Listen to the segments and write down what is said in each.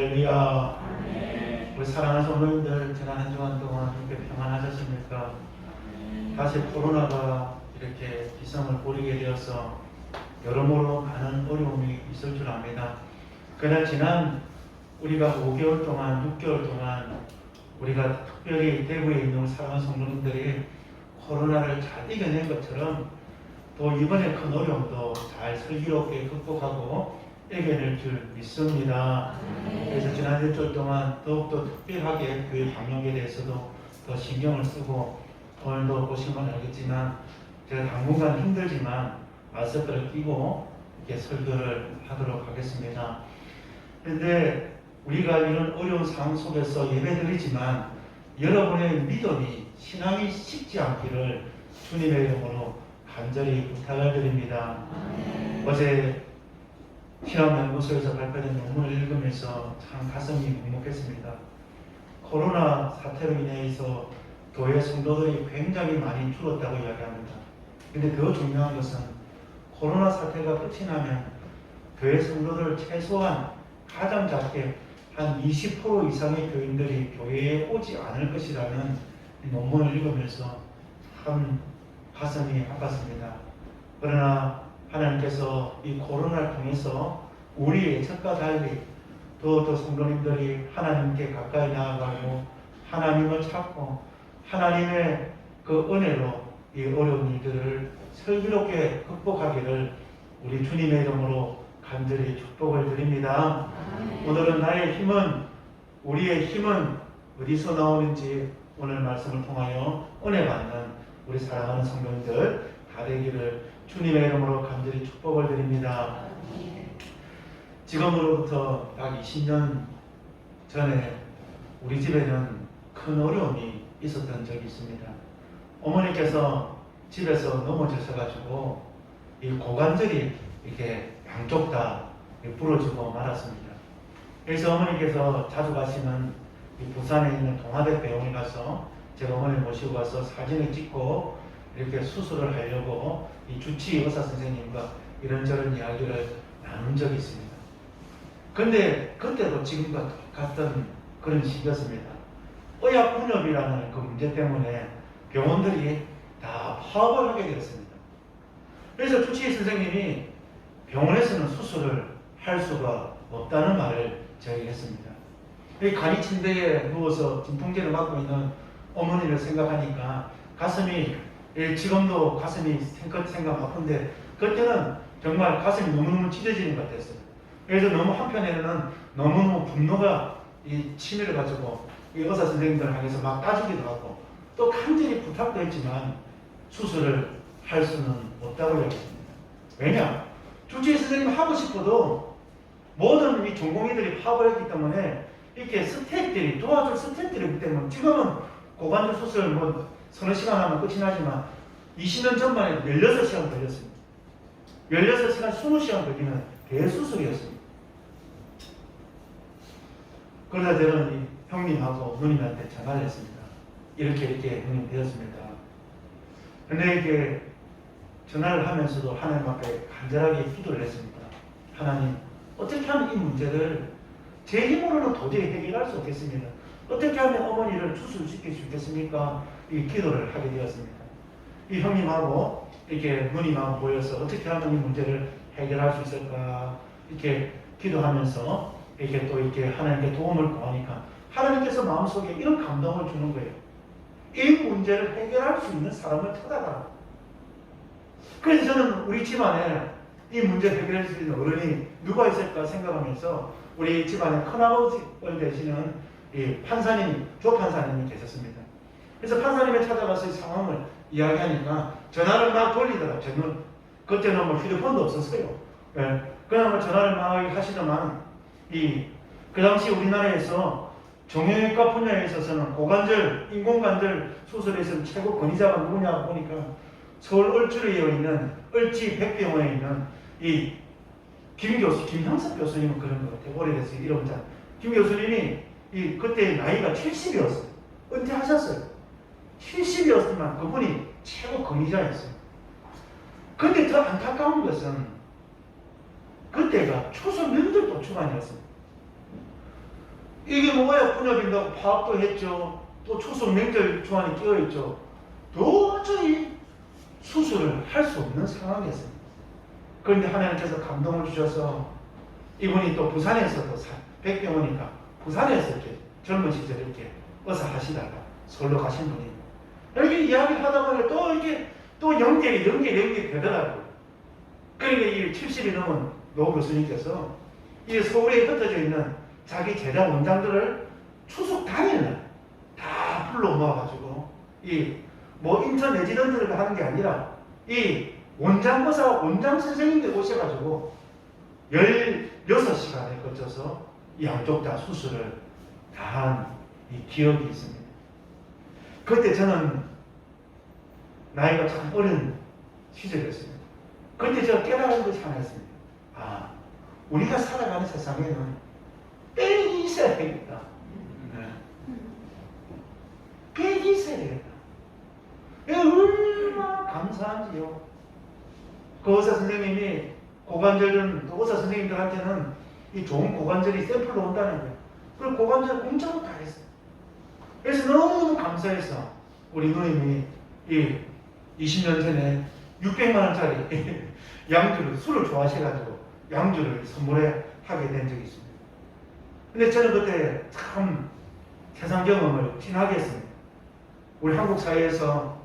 할렐루야. 우리 사랑하는 성도님들, 지난 한 주간 동안 이렇게 평안하셨습니까? 다시 코로나가 이렇게 기성을 부리게 되어서 여러모로 많은 어려움이 있을 줄 압니다. 그러나 지난 우리가 5개월 동안, 6개월 동안 우리가 특별히 대구에 있는 사랑하는 성도님들이 코로나를 잘 이겨낸 것처럼 또 이번에 큰 어려움도 잘 슬기롭게 극복하고 이겨낼 줄 믿습니다. 그래서 지난 일주일 동안 더욱더 특별하게 교회 방역에 대해서도 더 신경을 쓰고, 오늘도 보시면 알겠지만 제가 당분간 힘들지만 마스크를 끼고 이렇게 설교를 하도록 하겠습니다. 그런데 우리가 이런 어려운 상황 속에서 예배드리지만 여러분의 믿음이, 신앙이 식지 않기를 주님의 이름으로 간절히 부탁을 드립니다. 어제 신학연구소에서 발표된 논문을 읽으면서 참 가슴이 먹먹했습니다. 코로나 사태로 인해서 교회 성도들이 굉장히 많이 줄었다고 이야기합니다. 그런데 더 중요한 것은 코로나 사태가 끝이 나면 교회 성도들 최소한 가장 작게 한 20% 이상의 교인들이 교회에 오지 않을 것이라는 논문을 읽으면서 참 가슴이 아팠습니다. 그러나 하나님께서 이 코로나를 통해서 우리의 예측과 달리 더 성도님들이 하나님께 가까이 나아가고 하나님을 찾고 하나님의 그 은혜로 이 어려운 일들을 슬기롭게 극복하기를 우리 주님의 이름으로 간절히 축복을 드립니다. 오늘은 나의 힘은, 우리의 힘은 어디서 나오는지 오늘 말씀을 통하여 은혜 받는 우리 사랑하는 성도님들 다 되기를 주님의 이름으로 간절히 축복을 드립니다. 지금으로부터 약 20년 전에 우리 집에는 큰 어려움이 있었던 적이 있습니다. 어머니께서 집에서 넘어지셔가지고 이 고관절이 이렇게 양쪽 다 부러지고 말았습니다. 그래서 어머니께서 자주 가시는 이 부산에 있는 동아대 병원에 가서 제가 어머니를 모시고 가서 사진을 찍고 이렇게 수술을 하려고 이 주치 의사 선생님과 이런저런 이야기를 나눈 적이 있습니다. 근데 그때도 지금과 같은 그런 시기였습니다. 의학분업이라는 그 문제 때문에 병원들이 다 파업을 하게 되었습니다. 그래서 주치 선생님이 병원에서는 수술을 할 수가 없다는 말을 저에게 했습니다. 간이 침대에 누워서 진통제를 맞고 있는 어머니를 생각하니까 가슴이, 지금도 가슴이 생각 아픈데 그때는 정말 가슴이 너무너무 찢어지는 것 같았어요. 그래서 너무 한편에는 너무너무 분노가 치밀어 가지고 의사 선생님들 향해서 막 따지기도 하고 또 간절히 부탁도 했지만 수술을 할 수는 없다고 이야기했습니다. 왜냐? 주치의 선생님 하고 싶어도 모든 이 전공의들이 파업을 했기 때문에 이렇게 스태프들이, 도와줄 스태프들이 있기 때문에 지금은 고관절 수술 서너 시간 하면 끝이 나지만 20년 전만 해도 16시간 걸렸습니다. 16시간, 20시간 걸리는 대수술이었습니다. 그러다 저는 이 형님하고 누님한테 전화를 했습니다. 이렇게 형님 되었습니다. 근데 이게 전화를 하면서도 하나님 앞에 간절하게 기도를 했습니다. 하나님, 어떻게 하면 이 문제를 제 힘으로는 도저히 해결할 수 없겠습니다. 어떻게 하면 어머니를 수술시킬 수 있겠습니까? 이 기도를 하게 되었습니다. 이 형님하고 이렇게 누님하고 모여서 어떻게 하면 이 문제를 해결할 수 있을까? 이렇게 기도하면서 이렇게 또 이렇게 하나님께 도움을 구하니까 하나님께서 마음속에 이런 감동을 주는 거예요. 이 문제를 해결할 수 있는 사람을 찾아가라. 그래서 저는 우리 집안에 이 문제를 해결할 수 있는 어른이 누가 있을까 생각하면서 우리 집안에 큰아버지를 되시는 이 판사님, 조 판사님이 계셨습니다. 그래서 판사님이 찾아가서 이 상황을 이야기하니까 전화를 막 돌리더라. 저는 그때는 휴대폰도 없었어요. 예. 그냥 전화를 막 하시더만 그 당시 우리나라에서 정형외과 분야에 있어서는 고관절, 인공관절 수술에서는 최고 권위자가 누구냐고 보니까 서울 얼주리에 있는 얼지 백병원에 있는 이 김 교수, 김형석 교수님은 그런 것 같아요. 오래됐어요. 이름 잘. 김 교수님이 그때 나이가 70이었어요. 은퇴하셨어요. 70이었지만 그분이 최고 권위자였어요. 근데 더 안타까운 것은 그때가 추석 명절 도초반이었습니다. 이게 뭐야 분업인다고 파업도 했죠. 또 추석 명절 주안에 끼어있죠. 도저히 수술을 할 수 없는 상황이었습니다. 그런데 하나님께서 감동을 주셔서 이분이 또 부산에서도 백병원이니까 부산에서 이렇게 젊은 시절에 이렇게 어서 하시다가 서울로 가신 분이 이렇게 이야기를 하다 보니 또 이렇게 또 연결이 되더라고요. 그러니까 이 70이 넘은 노 교수님께서 이 서울에 흩어져 있는 자기 제자 원장들을 추석 당일날 다 불러 모아가지고 이 뭐 인천 레지던트를 하는 게 아니라 이 원장 선생님들 오셔가지고 16시간에 걸쳐서 양쪽 다 수술을 다 한 이 기억이 있습니다. 그때 저는 나이가 참 어린 시절이었습니다. 그때 제가 깨달은 것이 하나 있습니다. 아, 우리가 살아가는 세상에는 빽이 있어야 되겠다. 빽이 있어야 되겠다. 얼마나 감사한지요. 그 의사 선생님이 고관절은 그 의사 선생님들한테는 이 좋은 고관절이 샘플로 온다는 거예요. 그걸 고관절 공짜로 다 했어요. 그래서 너무너무 감사해서 우리 누님이 이 20년 전에 600만 원짜리 양주를 술을 좋아하셔가지고 양주를 선물해 하게 된 적이 있습니다. 근데 저는 그때 참 세상 경험을 진하게 했습니다. 우리 한국 사회에서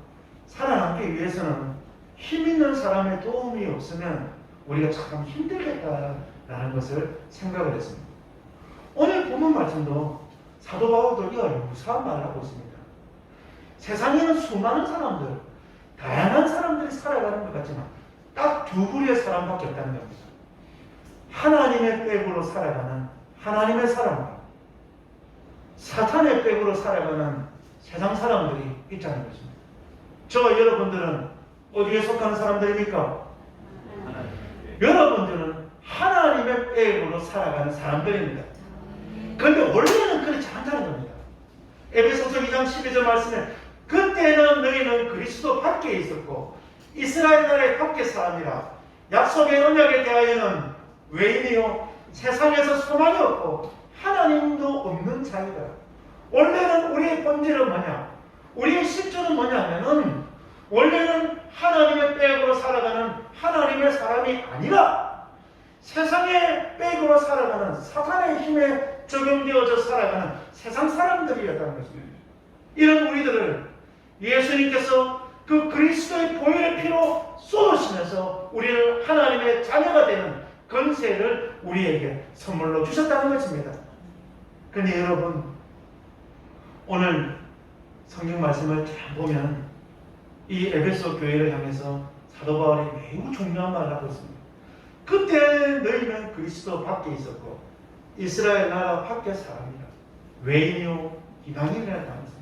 살아남기 위해서는 힘 있는 사람의 도움이 없으면 우리가 참 힘들겠다라는 것을 생각을 했습니다. 오늘 본문 말씀도 사도 바울도 이와 유사한 말을 하고 있습니다. 세상에는 수많은 사람들, 다양한 사람들이 살아가는 것 같지만 딱 두 부류의 사람밖에 없다는 겁니다. 하나님의 백으로 살아가는 하나님의 사람과 사탄의 백으로 살아가는 세상 사람들이 있다는 것입니다. 저와 여러분들은 어디에 속하는 사람들입니까? 여러분들은 하나님의 백으로 살아가는 사람들입니다. 그런데 원래는 그렇지 않다는 겁니다. 에베소서 2장 12절 말씀에 그때는 너희는 그리스도 밖에 있었고 이스라엘 나라의 밖에 사람이라 약속의 언약에 대하여는 외인이요 세상에서 소망이 없고 하나님도 없는 자이다. 원래는 우리의 본질은 뭐냐? 우리의 실존은 뭐냐면은 원래는 하나님의 백으로 살아가는 하나님의 사람이 아니라 세상의 백으로 살아가는 사탄의 힘에 적용되어져 살아가는 세상 사람들이었다는 것입니다. 이런 우리들을 예수님께서 그 그리스도의 보혈의 피로 쏘시면서 우리를 하나님의 자녀가 되는 권세를 우리에게 선물로 주셨다는 것입니다. 그런데 여러분 오늘 성경 말씀을 잘 보면 이 에베소 교회를 향해서 사도 바울이 매우 중요한 말을 하고 있습니다. 그때 너희는 그리스도 밖에 있었고 이스라엘 나라 밖에 사람이라 외인이요 이방인이라는 말씀입니다.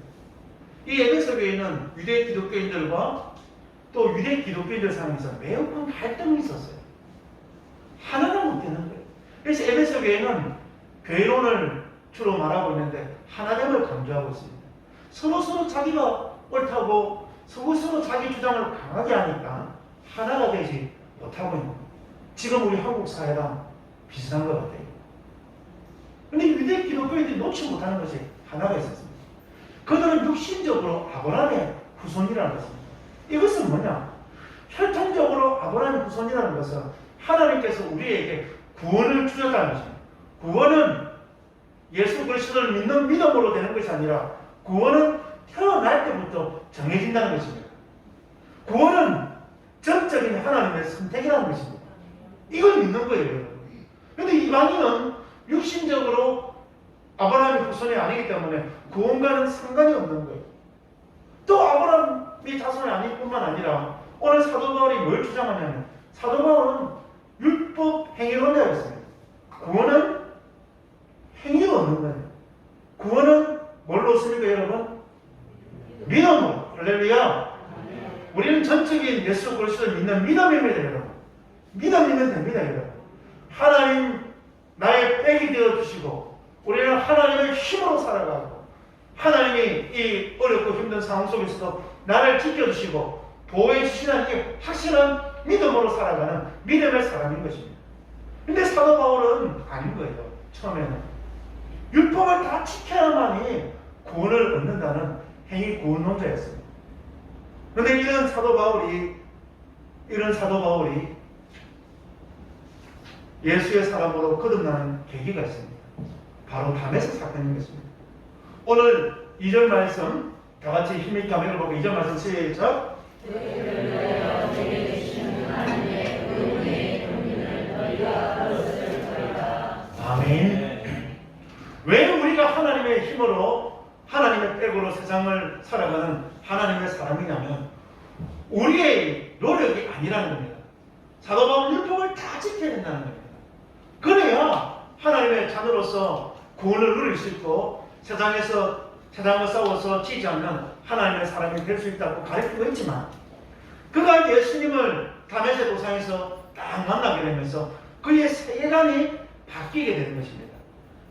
이 에베소 교회는 유대 기독교인들과 또 유대 기독교인들 사이에서 매우 큰 갈등이 있었어요. 하나가 못 되는 거예요. 그래서 에베소 교회는 교회론을 주로 말하고 있는데 하나됨을 강조하고 있습니다. 서로 자기가 옳다고 서로 자기 주장을 강하게 하니까 하나가 되지 못하고 있는 거예요. 지금 우리 한국 사회랑 비슷한 것 같아요. 그런데 유대 기독교인들이 놓지 못하는 것이 하나가 있었습니다. 그들은 육신적으로 아브라함의 후손이라는 것입니다. 이것은 뭐냐? 혈통적으로 아브라함의 후손이라는 것은 하나님께서 우리에게 구원을 주셨다는 것입니다. 구원은 예수 그리스도를 믿는 믿음으로 되는 것이 아니라 구원은 태어날 때부터 정해진다는 것입니다. 구원은 전적인 하나님의 선택이라는 것입니다. 이걸 믿는 거예요. 그런데 이방인은 육신적으로 아브라함의 후손이 아니기 때문에 구원과는 상관이 없는 거예요. 또 아브라함이 자손이 아닐 뿐만 아니라 오늘 사도 바울이 뭘 주장하냐면 사도 바울은 율법 행위론자였습니다. 구원은 행위가 없는 거예요. 구원은 뭘로 씁니까 여러분? 믿음으로. 할렐루야. 우리는 전적인 예수 그리스도를 믿는 믿음입니다 여러분. 믿음이면 됩니다 여러분. 하나님 나의 백이 되어주시고 우리는 하나님의 힘으로 살아가고 하나님이 이 어렵고 힘든 상황 속에서도 나를 지켜주시고 보호해 주시는 이 확실한 믿음으로 살아가는 믿음의 사람인 것입니다. 근데 사도 바울은 아닌 거예요. 처음에는 율법 율법을 다 지켜야만이 구원을 얻는다는 행위 구원론자였습니다. 그런데 이런 사도 바울이 예수의 사람으로 거듭나는 계기가 있습니다. 바로 다메섹 사건인 것입니다. 오늘 2절 말씀 다 같이 힘있게 한번 읽어보고 2절 말씀 시작. 아멘. 왜 우리가 하나님의 힘으로 하나님의 백으로 세상을 살아가는 하나님의 사람이냐면 우리의 노력이 아니라는 겁니다. 사도 바울은 율법을 다 지켜야 된다는 겁니다. 그래야 하나님의 자녀로서 구원을 누릴 수 있고 세상과 싸워서 지지 않는 하나님의 사람이 될 수 있다고 가르치고 있지만 그가 예수님을 다메섹 도상에서 딱 만나게 되면서 그의 세계관이 바뀌게 되는 것입니다.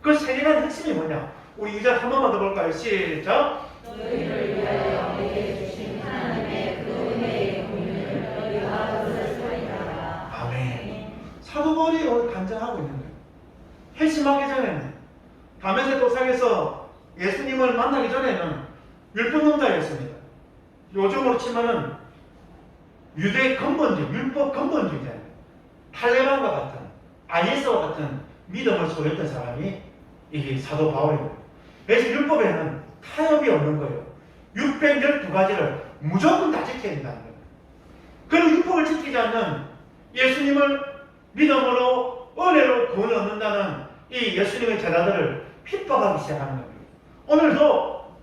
그 세계관 핵심이 뭐냐? 우리 2절 한 번만 더 볼까요? 시작. 너희를 위하여 우리에게 주신 하나님의 그 은혜의 공유를 너희가 얻을 것이다. 아멘. 사도 바울이 오늘 간증하고 있는 거예요. 회심하기 전에는 다메섹 도상에서 예수님을 만나기 전에는 율법론자였습니다. 요즘으로 치면은 유대 근본주의, 율법 근본주의자예요. 탈레반과 같은 IS와 같은 믿음을 소유했던 사람이 이게 사도 바울입니다. 그래서 율법에는 타협이 없는 거예요. 612가지를 무조건 다 지켜야 된다는 거예요. 그리고 율법을 지키지 않는 예수님을 믿음으로 은혜로 구원을 얻는다는 이 예수님의 제자들을 핍박하기 시작하는 겁니다. 오늘도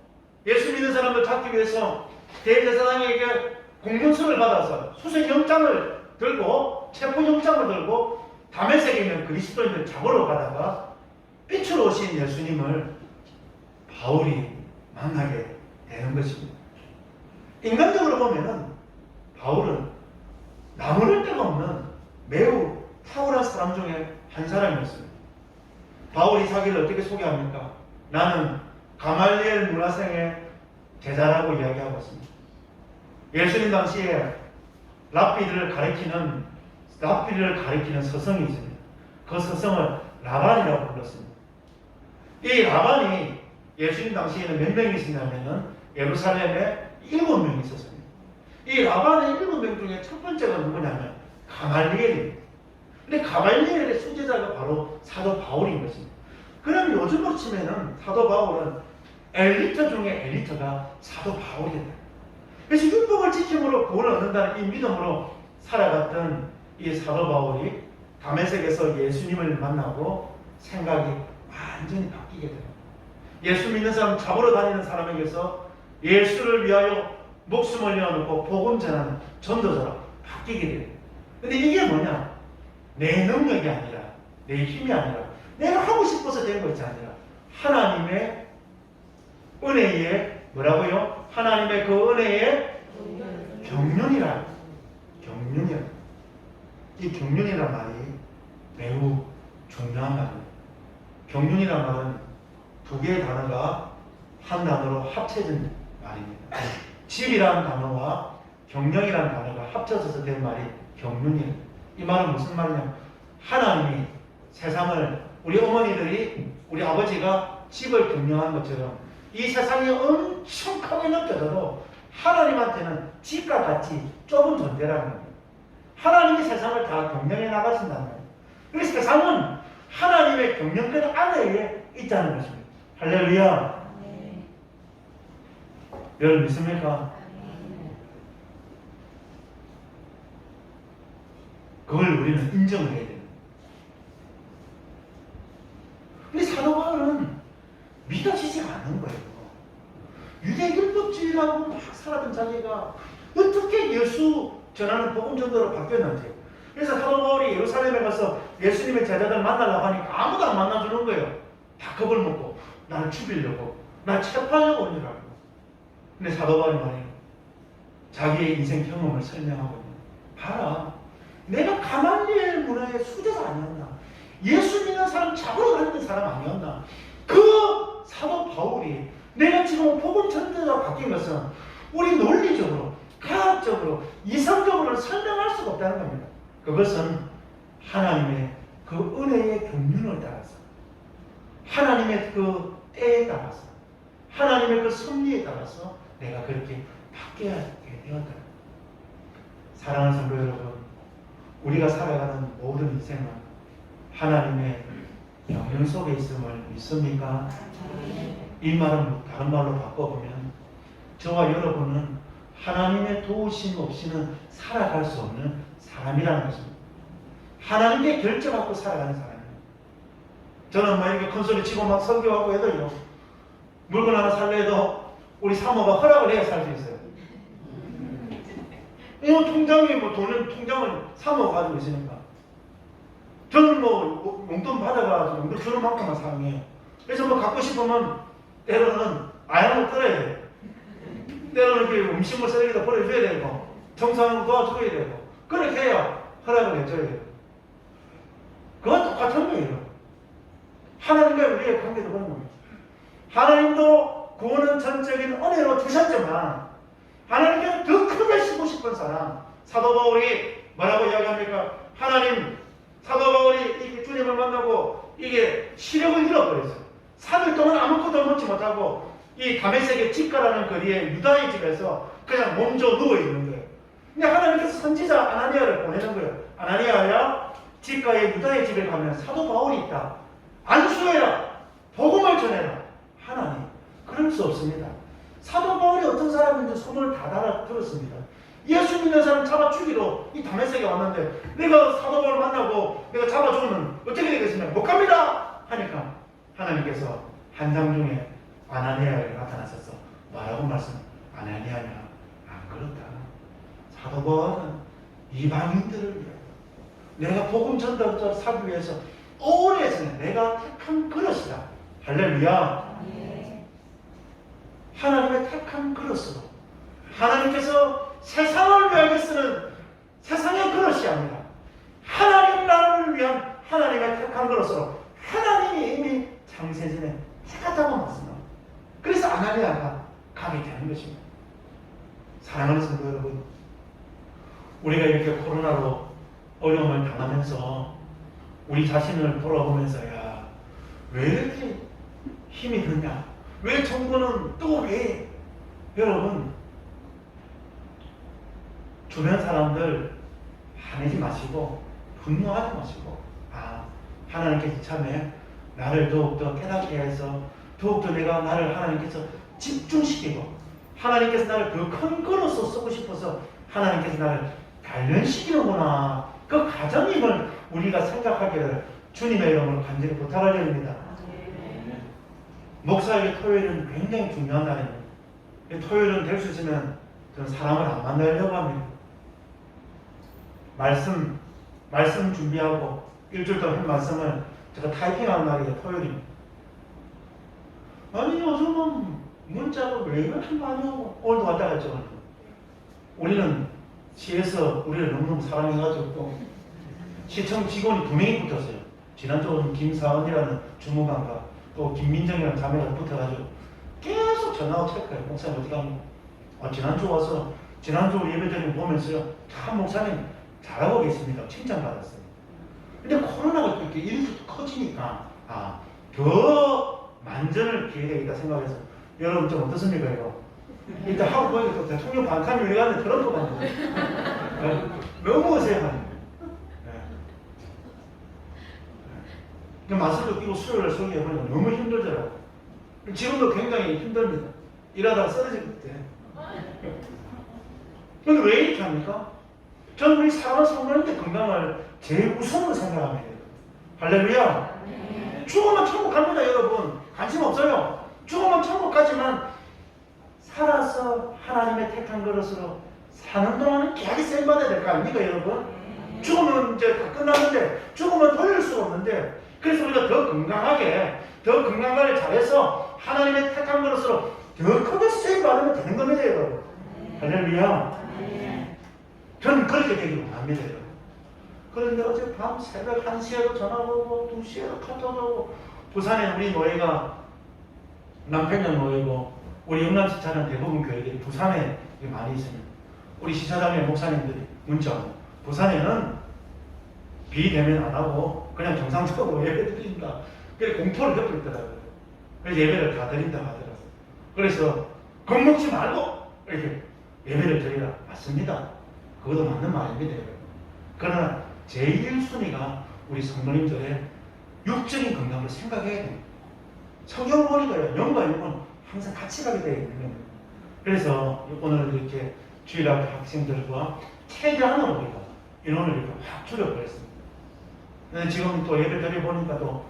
예수 믿는 사람들 찾기 위해서 대제사장에게 공문서를 받아서 수색영장을 들고 체포영장을 들고 다메섹에 있는 그리스도인들 잡으러 가다가 빛으로 오신 예수님을 바울이 만나게 되는 것입니다. 인간적으로 보면은 바울은 나무랄 데가 없는 매우 탁월한 사람 중에 한 사람이었습니다. 바울이 자기를 어떻게 소개합니까? 나는 가말리엘 문화생의 제자라고 이야기하고 있습니다. 예수님 당시에 랍비를 가리키는 서성이 있습니다. 그 서성을 라반이라고 불렀습니다. 이 라반이 예수님 당시에는 몇 명이 있었냐면은 예루살렘에 7명이 있었습니다. 이 라반의 7명 중에 첫 번째가 누구냐면 가말리엘입니다. 근데 가말리엘의 수제자가 바로 사도 바울인 것입니다. 그럼 요즘으로 치면은 사도 바울은 엘리트 중에 엘리트가 사도 바울이다. 그래서 율법을 지킴으로 구원을 얻는다는 이 믿음으로 살아갔던 이 사도 바울이 다메섹에서 예수님을 만나고 생각이 완전히 바뀌게 됩니다. 예수 믿는 사람 잡으러 다니는 사람에게서 예수를 위하여 목숨을 내어놓고 복음 전하는 전도자로 바뀌게 됩니다. 근데 이게 뭐냐? 내 능력이 아니라 내 힘이 아니라 내가 하고 싶어서 된 것이 아니라 하나님의 은혜에 뭐라고요? 하나님의 그 은혜의 경륜이라. 이 경륜이란 말이 매우 중요한 말입니다. 경륜이란 말은 두 개의 단어가 한 단어로 합쳐진 말입니다. 집이라는 단어와 경륜이라는 단어가 합쳐져서 된 말이 경륜이에요. 이 말은 무슨 말이냐면 하나님이 세상을 우리 어머니들이 우리 아버지가 집을 경영한 것처럼 이 세상이 엄청 크게 느껴져도 하나님한테는 집과 같이 좁은 존재라는 겁니다. 하나님이 세상을 다 경영해 나가신다는 거예요. 그래서 세상은 하나님의 경영권 안에 있다는 것입니다. 할렐루야. 여러분 믿습니까? 그걸 우리는 인정을 해야 돼요. 근데 사도 바울은 믿어지지가 않는 거예요. 유대 율법주의라고 막 살았던 자기가 어떻게 예수 전하는 복음 전도로 바뀌었는지. 그래서 사도 바울이 예루살렘에 가서 예수님의 제자들 만나려고 하니까 아무도 안 만나주는 거예요. 다 겁을 먹고 나를 죽이려고, 날 체포하려고 온 줄 알고. 근데 사도 바울이 말해요. 자기의 인생 경험을 설명하고 있는. 봐라. 내가 가말리엘 문화의 수제자 아니었나? 예수 믿는 사람 잡으러 다니는 사람 아니었나? 그 사도 바울이 내가 지금 복음 전도자로 바뀐 것은 우리 논리적으로, 과학적으로, 이성적으로 설명할 수가 없다는 겁니다. 그것은 하나님의 그 은혜의 경륜을 따라서 하나님의 그 때에 따라서, 하나님의 그 섭리에 따라서 내가 그렇게 바뀌어야 되었다. 사랑하는 성도 여러분, 우리가 살아가는 모든 인생은 하나님의 영향 속에 있음을 믿습니까? 이 말은 다른 말로 바꿔보면 저와 여러분은 하나님의 도우심 없이는 살아갈 수 없는 사람이라는 것입니다. 하나님께 결정하고 살아가는 사람이에요. 저는 막 이렇게 큰 소리 치고 막 설교하고 해도요, 물건 하나 살려 해도 우리 사모가 허락을 해야 살 수 있어요. 통장에 통장을 사모가 가지고 있으니까. 저는 용돈 받아가지고 용돈 주는 만큼만 사용해요. 그래서 갖고 싶으면 때로는 아양을 떨어야 돼요. 때로는 이렇게 음식물 쓰레기도 버려줘야 되고, 청소하는 거 도와줘야 되고, 그렇게 해야 허락을 해줘야 돼요. 그건 똑같은 거예요. 하나님과 우리의 관계도 그런 겁니다. 하나님도 구원은 전적인 은혜로 주셨지만, 하나님께서 더 크게 쓰고 싶은 사람, 사도 바울이 뭐라고 이야기합니까? 하나님, 사도 바울이 이 주님을 만나고 이게 시력을 잃어버렸어요. 3일 동안 아무것도 먹지 못하고 이 다메섹의 집가라는 거리에 유다의 집에서 그냥 몸져 누워있는 거예요. 근데 하나님께서 선지자 아나니아를 보내는 거예요. 아나니아야, 집가의 유다의 집에 가면 사도 바울이 있다. 안수해라. 복음을 전해라. 하나님, 그럴 수 없습니다. 사도 바울이 어떤 사람인지 손을 다 달아 들었습니다. 예수 믿는 사람 잡아 죽이러 이 다메섹에 왔는데, 내가 사도 바울 만나고 내가 잡아 죽으면 어떻게 되겠습니까? 못 갑니다! 하니까 하나님께서 한상 중에 아나니아에게 나타나셔서 뭐라고 말씀? 아나니아냐, 안 그렇다. 사도 바울은 이방인들을 위하여, 내가 복음 전달자 사기 위해서 오래전에 내가 택한 그릇이다. 할렐루야. 하나님의 택한 그릇으로, 하나님께서 세상을 위하여 쓰는 세상의 그릇이 아니라 하나님 나라를 위한 하나님의 택한 그릇으로 하나님이 이미 창세전에 택했다고 말씀합니다. 그래서 아나니아가 가게 되는 것입니다. 사랑하는 성도 여러분, 우리가 이렇게 코로나로 어려움을 당하면서 우리 자신을 돌아보면서, 야, 왜 이렇게 힘이 드냐? 왜 정부는 또 왜? 여러분, 주변 사람들 화내지 마시고 분노하지 마시고, 하나님께서 참에 나를 더욱더 깨닫게 해서 더욱더 내가 나를 하나님께서 집중시키고, 하나님께서 나를 더 큰 거로서 쓰고 싶어서 하나님께서 나를 단련시키는구나, 그 과정임을 우리가 생각하기를 주님의 이름으로 간절히 부탁하려합니다. 목사에게 토요일은 굉장히 중요한 날입니다. 토요일은 될 수 있으면 저는 사람을 안 만나려고 합니다. 말씀 준비하고 일주일 동안 한 말씀을 제가 타이핑하는 날이 토요일입니다. 아니, 요즘은 문자가 왜 이렇게 많이 오고, 오늘도 왔다 갔죠. 우리는 시에서 우리를 너무너무 사랑해가지고 또 시청 직원이 2명이 붙었어요. 지난주는 김사은이라는 주무관과 또 김민정이라는 자매가 붙어가지고 계속 전화하고 체크해요. 목사님 어디 가면, 지난주 와서 지난주 예배드리고 보면서요, 참 목사님 잘하고 계십니다. 칭찬받았어요. 근데 코로나가 이렇게 일이 커지니까 더 만전을 기회가 있다 생각해서, 여러분 좀 어떻습니까 이거? 일단 하고 보니까 또 대통령 반칸이 왜 갔는데 트럼프 갔는데 너무 어색하네. 마스크 끼고 수요일에 설교해보니까 너무 힘들더라고요. 지금도 굉장히 힘듭니다. 일하다가 쓰러질 것 같아. 근데 왜 이렇게 합니까? 저는 우리 사람 성도님들 건강을 제일 우선으로 생각합니다. 할렐루야. 죽으면 천국 갑니다, 여러분. 관심 없어요. 죽으면 천국 가지만 살아서 하나님의 택한 그릇으로 사는 동안은 계약이 세임받아야 될 거 아닙니까, 여러분? 죽으면 이제 다 끝났는데, 죽으면 돌릴 수가 없는데, 그래서 우리가 더 건강하게, 더 건강관리를 잘해서 하나님의 택한 그릇으로 더 크게 세임받으면 되는 겁니다, 여러분. 할렐루야. 저는 그렇게 되기를 원합니다, 여러분. 그런데 어제 밤 새벽 1시에도 전화가 오고 2시에도 카톡 오고, 부산에 우리 노예가 남편역 노예고 우리 영남시차는 대부분 교회들이 부산에 많이 있습니다. 우리 시차장의 목사님들이 문자 오고, 부산에는 비대면 안 하고 그냥 정상적으로 예배 드립니다. 그래서 공포를 덮었더라고요. 그래서 예배를 다 드린다고 하더라고요. 그래서 겁먹지 말고 이렇게 예배를 드리라. 맞습니다. 그것도 맞는 말입니다. 그러나 제1순위가 우리 성도님들의 육적인 건강을 생각해야 됩니다. 성경을 보니까요, 영과 육은 항상 같이 가게 되어 있는 겁니다. 그래서 오늘 이렇게 주일학교 학생들과 최대한으로 우리가 인원을 이렇게 확 줄여버렸습니다. 지금 또 예배 드려보니까 또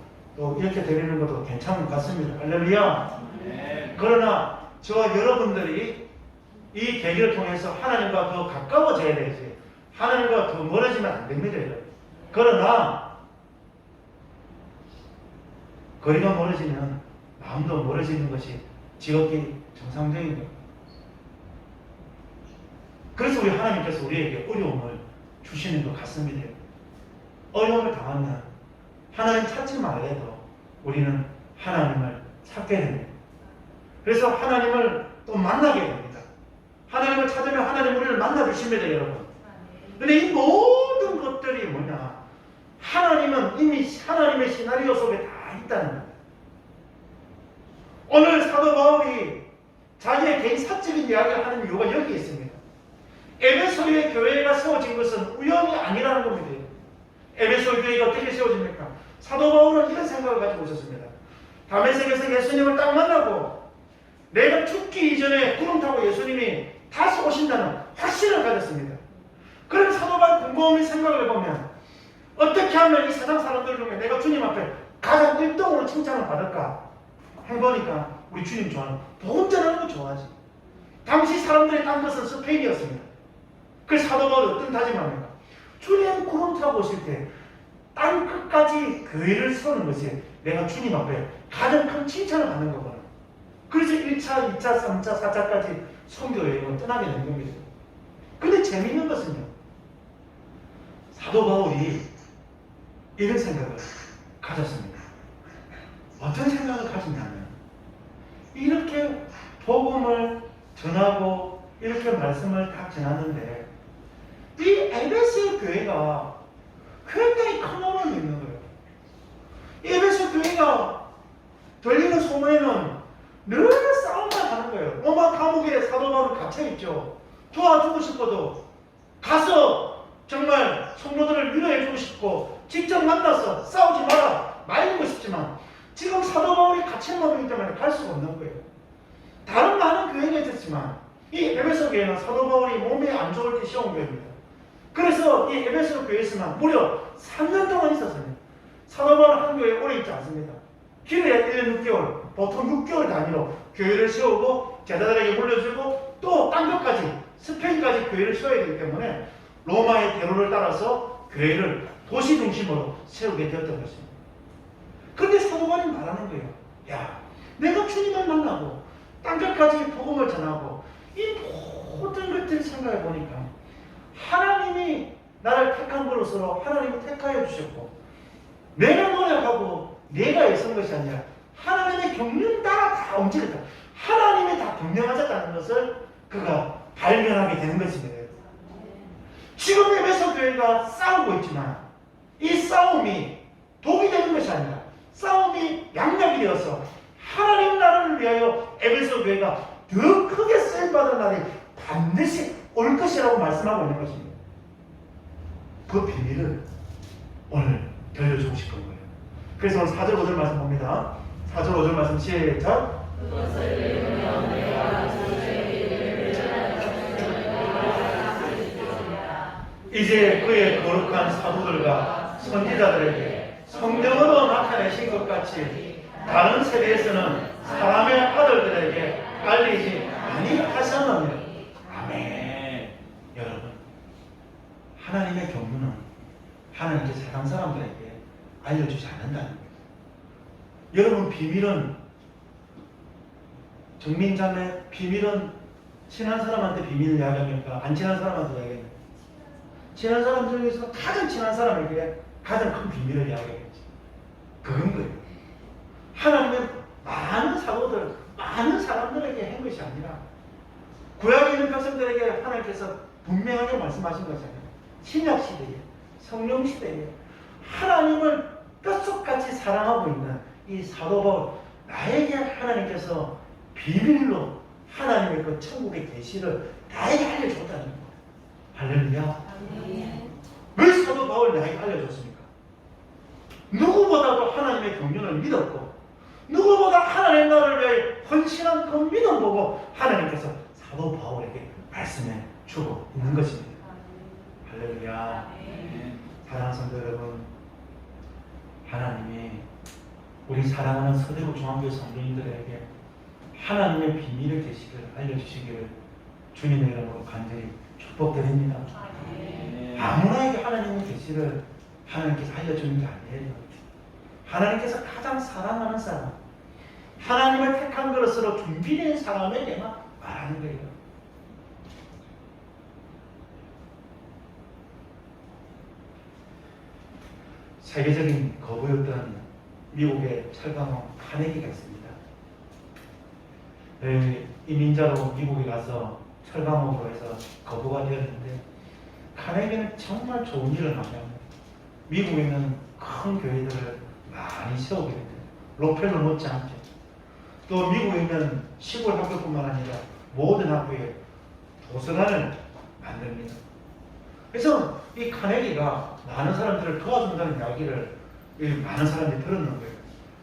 이렇게 드리는 것도 괜찮은 것 같습니다. 할렐루야. 네. 그러나 저와 여러분들이 이 계기를 통해서 하나님과 더 가까워져야 되지, 하나님과 더 멀어지면 안 됩니다. 그러나 거리가 멀어지면 마음도 멀어지는 것이 지극히 정상적인 겁니다. 그래서 우리 하나님께서 우리에게 어려움을 주시는 것 같습니다. 어려움을 당하면 하나님 찾지 말아도 우리는 하나님을 찾게 됩니다. 그래서 하나님을 또 만나게 됩니다. 하나님을 찾으면 하나님 우리를 만나주십니다, 여러분. 근데 이 모든 것들이 뭐냐? 하나님은 이미 하나님의 시나리오 속에 다 있다는 겁니다. 오늘 사도 바울이 자기의 개인 사적인 이야기를 하는 이유가 여기 있습니다. 에베소의 교회가 세워진 것은 우연이 아니라는 겁니다. 에베소 교회가 어떻게 세워집니까? 사도 바울은 이런 생각을 가지고 있었습니다. 다메섹에서 예수님을 딱 만나고 내가 죽기 이전에 구름 타고 예수님이 다시 오신다는 확신을 가졌습니다. 그런 사도 바울의 궁금한 생각을 해보면 어떻게 하면 이 세상 사람들 중에 내가 주님 앞에 가장 1등으로 칭찬을 받을까 해보니까 우리 주님 좋아하는 복음 전하는 거 좋아하지. 당시 사람들이 딴 것은 스페인이었습니다. 그래서 사도 바울이 어떤 다짐합니까? 주님 구름 타고 오실 때 땅 끝까지 교회를 세우는 것이 내가 주님 앞에 가장 큰 칭찬을 받는 거구나. 그래서 1차, 2차, 3차, 4차까지 선교여행을 떠나게 된 겁니다. 근데 재미있는 것은요, 사도 바울이 이런 생각을 가졌습니다. 어떤 생각을 가졌냐면, 이렇게 복음을 전하고 이렇게 말씀을 딱 전하는데 이 에베소 교회가 굉장히 큰 어려움이 있는 거예요. 에베소 교회가 들리는 소문에는 늘 싸움만 하는 거예요. 로마 감옥에 사도 바울이 갇혀있죠. 도와주고 싶어도 가서 정말 성도들을 위로해주고 싶고 직접 만나서 싸우지 마라 말리고 싶지만 지금 사도 바울이 갇힌 몸이기 때문에 갈 수가 없는 거예요. 다른 많은 교회가 있었지만 이 에베소 교회는 사도 바울이 몸이 안 좋을 때 시온 교회입니다. 그래서 이 에베소 교회에서는 무려 3년 동안 있었습니다. 사도 바울 한 교회에 오래 있지 않습니다. 길에 1년 6개월, 보통 6개월 단위로 교회를 세우고 제자들에게 물려주고 또 딴 곳까지 스페인까지 교회를 세워야 되기 때문에 로마의 대로를 따라서 교회를 도시 중심으로 세우게 되었던 것입니다. 그런데 사도 바울이 말하는 거예요. 야, 내가 주님을 만나고 딴 데까지 복음을 전하고 이 모든 것들을 생각해 보니까 하나님이 나를 택한 것으로 하나님이 택하여 주셨고 내가 노력하고 내가 애쓴 것이 아니라 하나님의 경륜 따라 다 움직였다. 하나님이 다 경영하셨다는 것을 그가 발견하게 되는 것입니다. 지금 에베소 교회가 싸우고 있지만 이 싸움이 독이 되는 것이 아니라 싸움이 양약이 되어서 하나님 나라를 위하여 에베소 교회가 더 크게 쓰임받은 날이 반드시 올 것이라고 말씀하고 있는 것입니다. 그 비밀을 오늘 들려주고 싶은 거예요. 그래서 오늘 4절 5절 말씀 봅니다. 4절 5절 말씀 시작. 이제 그의 거룩한 사도들과 선지자들에게 성령으로 나타내신 것 같이 다른 세대에서는 사람의 아들들에게 알리지 아니하셨느냐. 아멘. 여러분, 하나님의 경륜은 하나님께 세상 사람들에게 알려주지 않는다는 거예요. 여러분, 비밀은 정민자매 비밀은 친한 사람한테 비밀을 이야기합니까? 안 친한 사람한테 이야기합니까? 친한 사람 중에서 가장 친한 사람에게 가장 큰 비밀을 이야기하겠지. 그건 거예요. 하나님은 많은 사도들, 많은 사람들에게 한 것이 아니라 구약에 있는 백성들에게 하나님께서 분명하게 말씀하신 것이잖아요. 신약시대에, 성령시대에 하나님을 뼛속같이 사랑하고 있는 이 사도 바울, 나에게 하나님께서 비밀로 하나님의 그 천국의 계시를 나에게 알려줬다는 거예요. 할렐루야. 왜 사도 바울 나에게 알려줬습니까? 누구보다도 하나님의 경륜을 믿었고, 누구보다 하나님 나라를 위해 헌신한 그 믿음 보고 하나님께서 사도 바울에게 말씀해 주고 있는 것입니다. 할렐루야. 사랑하는 성도 여러분, 하나님이 우리 사랑하는 서대국 중앙교회 성도님들에게 하나님의 비밀의 계시를 알려주시기를 주님의 이름으로 간절히 축복드립니다. 아무나에게 하나님의 계시를 하나님께서 알려주는 게 아니에요. 하나님께서 가장 사랑하는 사람, 하나님을 택한 그릇으로 준비된 사람에게만 말하는 거예요. 세계적인 거부였던 미국의 철강호 카네기가 있습니다. 이민자로 미국에 가서 철강호로 해서 거부가 되었는데, 카네기는 정말 좋은 일을 많이 합니다. 미국에 있는 큰 교회들을 많이 세우게 됩니다. 로펠로 못지않게. 또 미국에 있는 시골 학교뿐만 아니라 모든 학교에 도서관을 만듭니다. 그래서 이 카네기가 많은 사람들을 도와준다는 이야기를 많은 사람들이 들었는 거예요.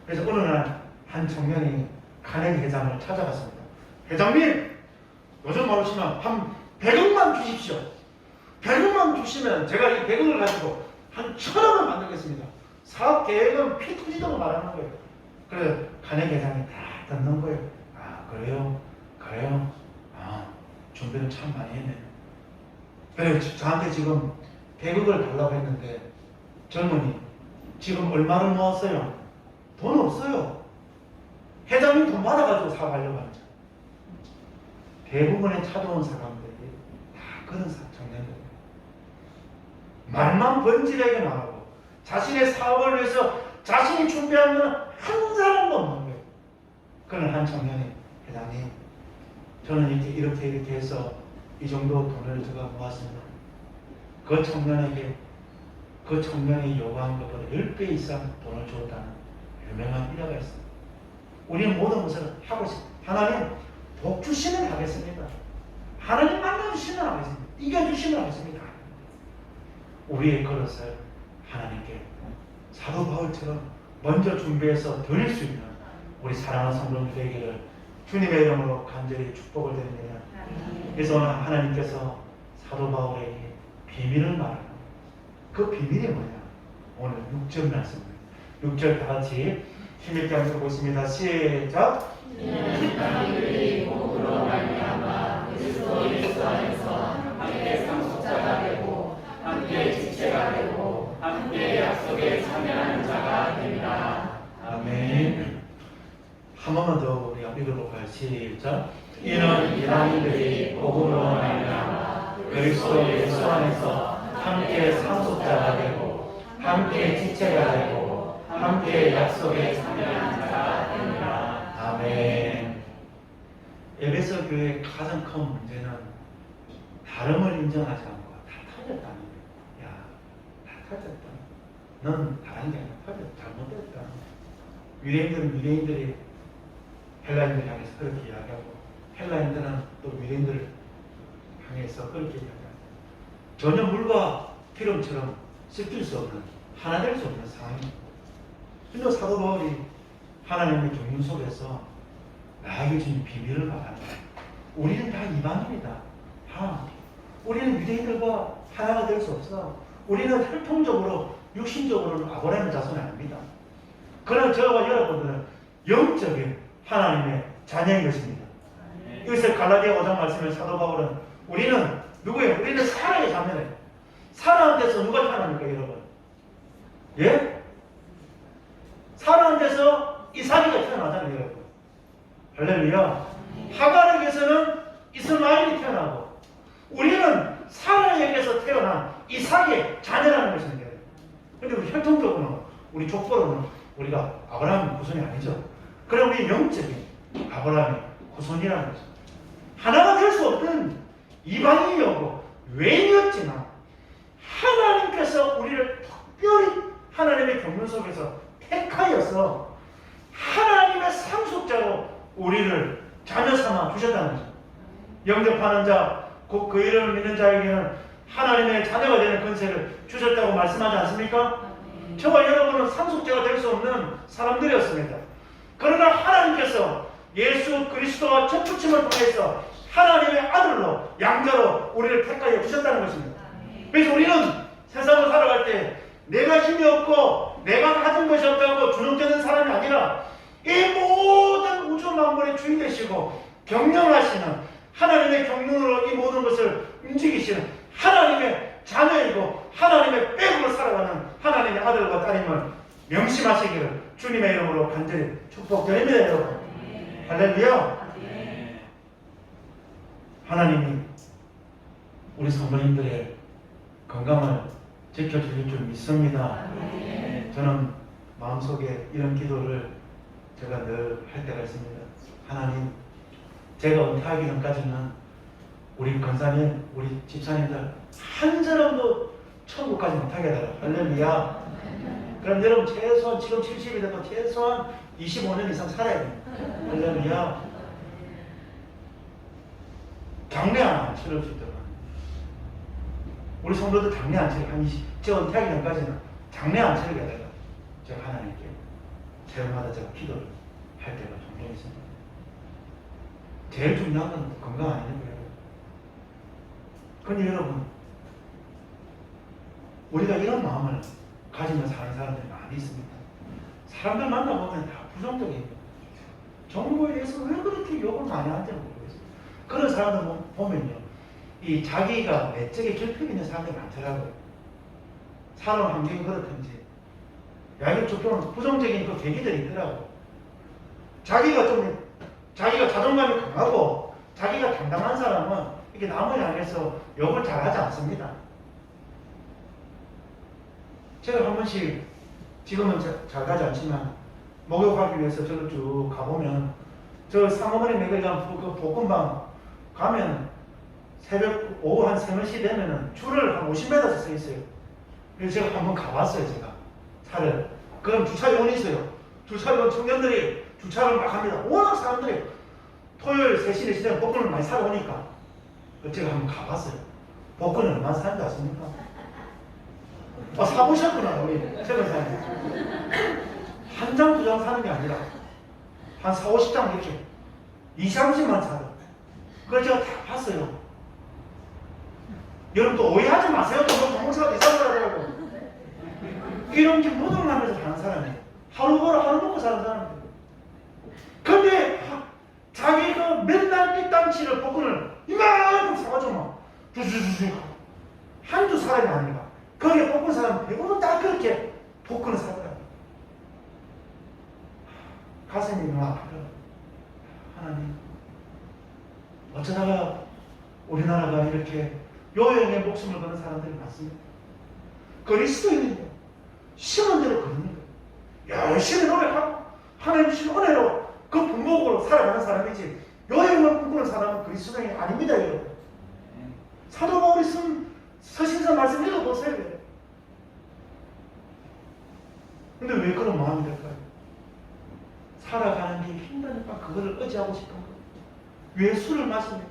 그래서 어느 날 한 청년이 카네기 회장을 찾아갔습니다. 회장님, 요즘 말하시면 한 100억만 주십시오. 100억만 주시면 제가 이 100억을 가지고 한 1000억을 만들겠습니다. 사업 계획은 피 터지도록 말하는 거예요. 그래서 카네기 회장이 다 듣는 거예요. 아, 그래요? 그래요? 아, 준비를 참 많이 했네. 그래요. 저한테 지금 100억을 달라고 했는데, 젊은이 지금 얼마를 모았어요? 돈 없어요. 회장님 돈 받아가지고 사가려고 하죠. 대부분의 찾아온 사람들이 다 그런 청년들이에요. 말만 번지르게 말하고 자신의 사업을 위해서 자신이 준비한 것은 한 사람도 없는 거예요. 그런 한 청년이, 회장님, 저는 이렇게 해서 이 정도 돈을 제가 모았습니다. 그 청년에게 그 청년이 요구한 것보다 10배 이상 돈을 줬다는 유명한 일화가 있습니다. 우리는 모든 것을 하고 있습니다. 하나님 복 주시면 하겠습니다. 하나님 만나주시면 하겠습니다. 이겨주시면 하겠습니다. 우리의 그릇을 하나님께 사도 바울처럼 먼저 준비해서 드릴 수 있는 우리 사랑하는 성도들 되기를 주님의 이름으로 간절히 축복을 드립니다. 그래서 오늘 하나님께서 사도 바울에게 비밀을 말하는, 그 비밀이 뭐냐? 오늘 6절 말씀입니다. 6절 다 같이 힘있게 한번 보겠습니다. 시작. 너희들이 복음으로 말미암아 그리스도 예수 안에서 함께 상속자가 되고 함께 지체가 되고 함께 약속에 참여하는 자가 됩니다. 아멘. 한 번만 더 우리 읽어볼까요? 시작. 이는 이방인들이 복음으로 말미암아 그리스도 예수 안에서 함께 상속자가 되고 함께 지체가 되고 함께 약속에 참여하는 자가 됩니다. 아멘. 에베소 교회의 가장 큰 문제는 다름을 인정하지 않고 다 터졌다는 거예요. 야, 다 터졌다. 넌 다른 게 아니라 터졌다. 잘못됐다. 유대인들은 유대인들이 헬라인들 향해서 그렇게 이야기하고, 헬라인들은 또 유대인들을 향해서 그렇게 이야기하고, 전혀 물과 기름처럼 섞일 수 없는, 하나 될 수 없는 상황입니다. 근데 사도 바울이 하나님의 경륜 속에서 나에게 주는 비밀을 말하는 거예요. 우리는 다 이방인이다. 우리는 유대인들과 하나가 될 수 없어. 우리는 혈통적으로, 육신적으로는 아브라함의 자손이 아닙니다. 그러나 저와 여러분들은 영적인 하나님의 자녀인 것입니다. 여기서 갈라디아 5장 말씀에 사도 바울은 우리는 누구예요? 우리는 사라의 자녀예요. 사라한 데서 누가 태어납니까, 여러분? 예? 사라한 데서 이삭이가 태어나잖아요, 여러분. 할렐루야. 하갈에게서는 이스마엘이 태어나고, 우리는 사라에게서 태어난 이삭의 자녀라는 것입니다. 그런데 우리 혈통적으로는, 우리 족보로는 우리가 아브라함의 후손이 아니죠. 그럼 우리 영적인 아브라함의 후손이라는 거죠. 하나가 될 수 없는 이방인이었고 외인이었지만 하나님께서 우리를 특별히 하나님의 경륜 속에서 택하여서 하나님의 상속자로 우리를 자녀 삼아 주셨다는 거죠. 영접하는 자, 곧 그 이름을 믿는 자에게는 하나님의 자녀가 되는 권세를 주셨다고 말씀하지 않습니까? 저와 여러분은 상속자가 될 수 없는 사람들이었습니다. 그러나 하나님께서 예수 그리스도와 첫 부침을 통해서 하나님의 아들로 양자로 우리를 택하여 주셨다는 것입니다. 그래서 우리는 세상을 살아갈 때 내가 힘이 없고 내가 가진 것이 없다고 주눅드는 사람이 아니라 이 모든 우주 만물의 주인 되시고 경영하시는 하나님의 경륜으로 이 모든 것을 움직이시는 하나님의 자녀이고 하나님의 백으로 살아가는 하나님의 아들과 딸임을 명심하시기를 주님의 이름으로 간절히 축복드립니다. 여러분 할렐루야. 하나님이 우리 성도님들의 건강을 지켜주실 줄 믿습니다. 저는 마음속에 이런 기도를 제가 늘 할 때가 있습니다. 하나님, 제가 은퇴하기 전까지는 우리 권사님, 우리 집사님들 한 사람도 천국까지 못하게 해달라. 할렐루야. 그럼 여러분 최소한 지금 70이 돼도 최소한 25년 이상 살아야 됩니다. 할렐루야. 장례 안 치를 수 있도록 우리 성도들 장례 안 치르게 제가 은퇴하기 전까지는 장례 안 치르게 해달라. 제가 하나님께 새해마다 제가 기도를 할 때가 종종 있습니다. 제일 중요한 건 건강 아니냐고요. 그런데 여러분, 우리가 이런 마음을 가지며 사는 사람들이 많이 있습니다. 사람들 만나보면 다 부정적이에요. 정부에 대해서 왜 그렇게 욕을 많이 하는지 모르겠어요. 그런 사람들 보면요, 이 자기가 내적에 결핍 있는 사람들이 많더라고요. 사람 환경이 그렇든지, 이게 조금 부정적인 그 계기들이 있더라고요. 자기가 자존감이 강하고 자기가 당당한 사람은 이렇게 남을 향해서 욕을 잘 하지 않습니다. 제가 한 번씩, 지금은 잘 가지 않지만 목욕하기 위해서 저를 쭉 가보면 저 상어머니 매거리장 그 볶음방 가면 새벽 오후 한 3-4시 되면은 줄을 한 50m씩 서 있어요. 그래서 제가 한번 가봤어요. 제가 차를. 그럼 주차요원이 있어요. 주차요원 청년들이 주차를 막 합니다. 워낙 사람들이 토요일 3시, 4시 되면 복권을 많이 사러 오니까 제가 한번 가봤어요. 복권을 얼마나 사는지 아십니까? 사보셨구나, 우리 최근 사님. 한 장, 두 장 사는 게 아니라 한 40-50장 이렇게 20-30만 사요. 그걸 제가 다 봤어요. 여러분 또 오해하지 마세요. 또 동물사가 이상을 하더라고. 이런 게 무덤하면서 사는 사람이에요. 하루 벌어 하루 먹고 사는 사람이에요. 근데 자기가 맨날 이 땅치를 복권을 이만큼 사가지고 막 주주주주 한두 사람이 아니라 거기에 복권 사람 대부분 다 그렇게 복권을 사더라고요. 가슴이 너무 아프더라고요. 하나님, 어쩌다가 우리나라가 이렇게 요양에 목숨을 거는 사람들이 많습니다. 그리스도인은요, 심은 대로 거두는 거예요. 열심히 노력하고 하나님 주신 은혜로 그 분목으로 살아가는 사람이지 요양을 꿈꾸는 사람은 그리스도인이 아닙니다. 여러분. 사도 바울이 쓴 서신서 말씀 읽어보세요. 근데 왜 그런 마음이 될까요? 살아가는 게 힘드니까 그거를 의지하고 싶은 거예요. 왜 술을 마십니까?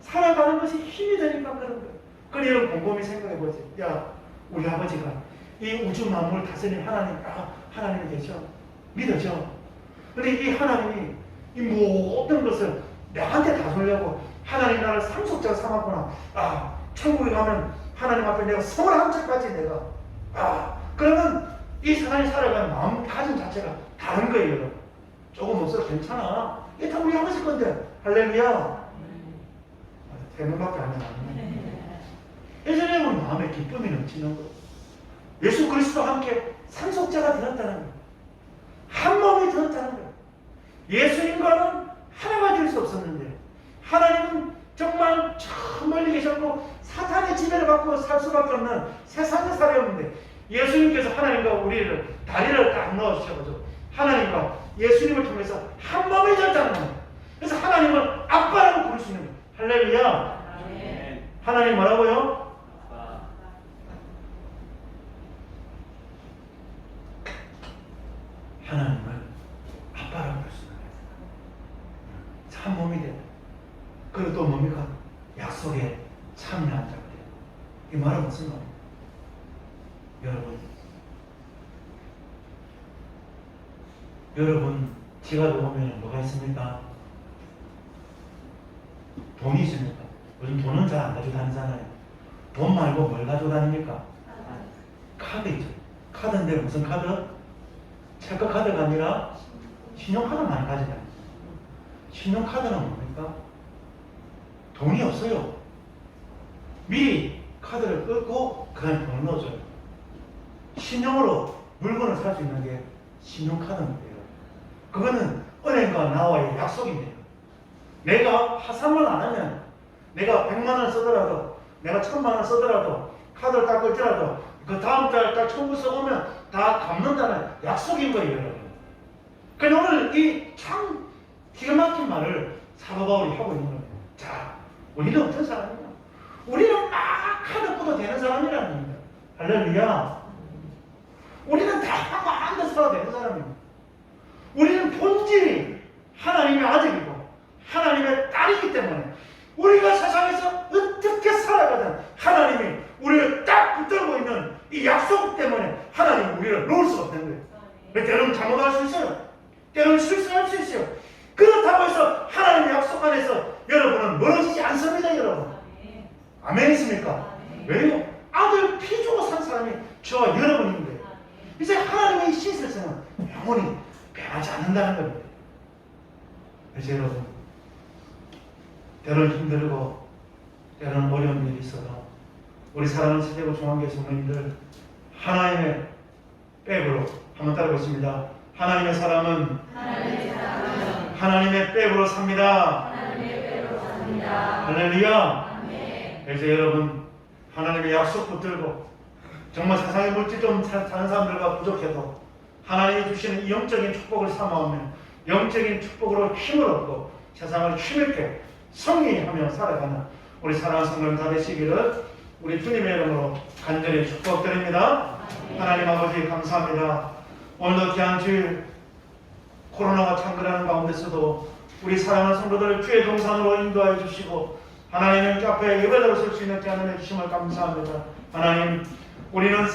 살아가는 것이 힘이 되니까 그런 거예요. 그래 여러분 곰곰이 생각해보세요. 야, 우리 아버지가 이 우주 만물을 다스리는 하나님이 계셔. 믿어져. 근데 이 하나님이 이 모든 것을 나한테 다 돌려고 하나님 나를 상속자로 삼았구나. 천국에 가면 하나님 앞에 내가 성을 한 척까지 내가 그러면 이 세상에 살아가는 마음가짐 자체가 다른 거예요. 여러분. 조금 없어도 괜찮아. 이게 다 우리 아버지 건데. 할렐루야. 대문밖에 안 해. 예전에 우리 마음에 기쁨이 넘치는 거. 예수 그리스도와 함께 상속자가 되었다는 거예요. 한 몸이 되었다는 거예요. 예수님과는 하나가 될 수 없었는데 하나님은 정말 저 멀리 계셨고 사탄의 지배를 받고 살 수밖에 없는 세상의 사람이었는데 예수님께서 하나님과 우리를 다리를 딱 넣어주셔가지고 하나님과 예수님을 통해서 한 몸이 되었다는 거예요. 그래서 하나님을 아빠라고 부를 수 있는 거예요. 할렐루야. 하나님 뭐라고요? 아빠. 하나님을 한 몸이 돼. 그리고 또 뭡니까? 약속에 참여한 자가 돼요. 이 말은 무슨 말이에요? 여러분 지갑에 보면 뭐가 있습니까? 돈이 있습니까? 요즘 돈은 잘 안 가지고 다니잖아요. 돈 말고 뭘 가지고 다닙니까? 카드이죠. 카드인데 무슨 카드? 체크카드가 아니라 신용카드 많이 가지잖아요. 신용카드는 뭡니까? 돈이 없어요. 미리 카드를 끊고 그냥 돈을 넣어줘요. 신용으로 물건을 살 수 있는 게 신용카드인데요. 그거는 은행과 나와의 약속입니다. 내가 하산만 안 하면 내가 100만 원을 쓰더라도 내가 1000만 원을 쓰더라도 카드를 딱 끌더라도 그 다음 달 딱 청구 써오면 다 갚는다는 약속인 거예요, 여러분. 그러니까 오늘 이 참 기가 막힌 말을 사도 바울이 하고 있는 거예요. 자, 우리는 어떤 사람이냐? 우리는 막 카드 꽂아도 되는 사람이라는 겁니다. 할렐루야. 우리는 다 마음대로 살아도 되는 사람입니다. 우리는 본질이 하나님의 아들이고 하나님의 딸이기 때문에 우리가 세상에서 어떻게 살아가든 하나님이 우리를 딱 붙들고 있는 이 약속 때문에 하나님이 우리를 놓을 수가 없는 거예요. 때로는 잘못할 수 있어요. 때로는 실수할 수 있어요. 그렇다고 해서 하나님의 약속 안에서 여러분은 멀어지지 않습니다, 여러분. 아멘이십니까? 왜요? 아들 피 주고 산 사람이 저와 여러분인데 이제 하나님의 신실성은 영원히 변하지 않는다는 겁니다. 그래서 여러분, 때로는 힘들고 때로는 어려운 일이 있어도 우리 사랑하는 세대고 중앙교회 성도님들 하나님의 백으로 한번 따라보겠습니다. 하나님의 사람은 하나님의 백으로 삽니다. 할렐루야. 그래서 여러분 하나님의 약속 붙들고 정말 세상의 물질 좀 사는 사람들과 부족해도 하나님이 주시는 이 영적인 축복을 삼아오면 영적인 축복으로 힘을 얻고 세상을 힘있게 승리하며 살아가는 우리 사랑하는 성도님 다 되시기를 우리 주님의 이름으로 간절히 축복드립니다. 하나님 아버지 감사합니다. 오늘도 귀한 주일 코로나가 창궐하는 가운데서도 우리 사랑하는 성도들 주의 동산으로 인도하여 주시고 하나님의 앞에 예배대로 설 수 있는 기회를 주심을 감사합니다. 하나님, 우리는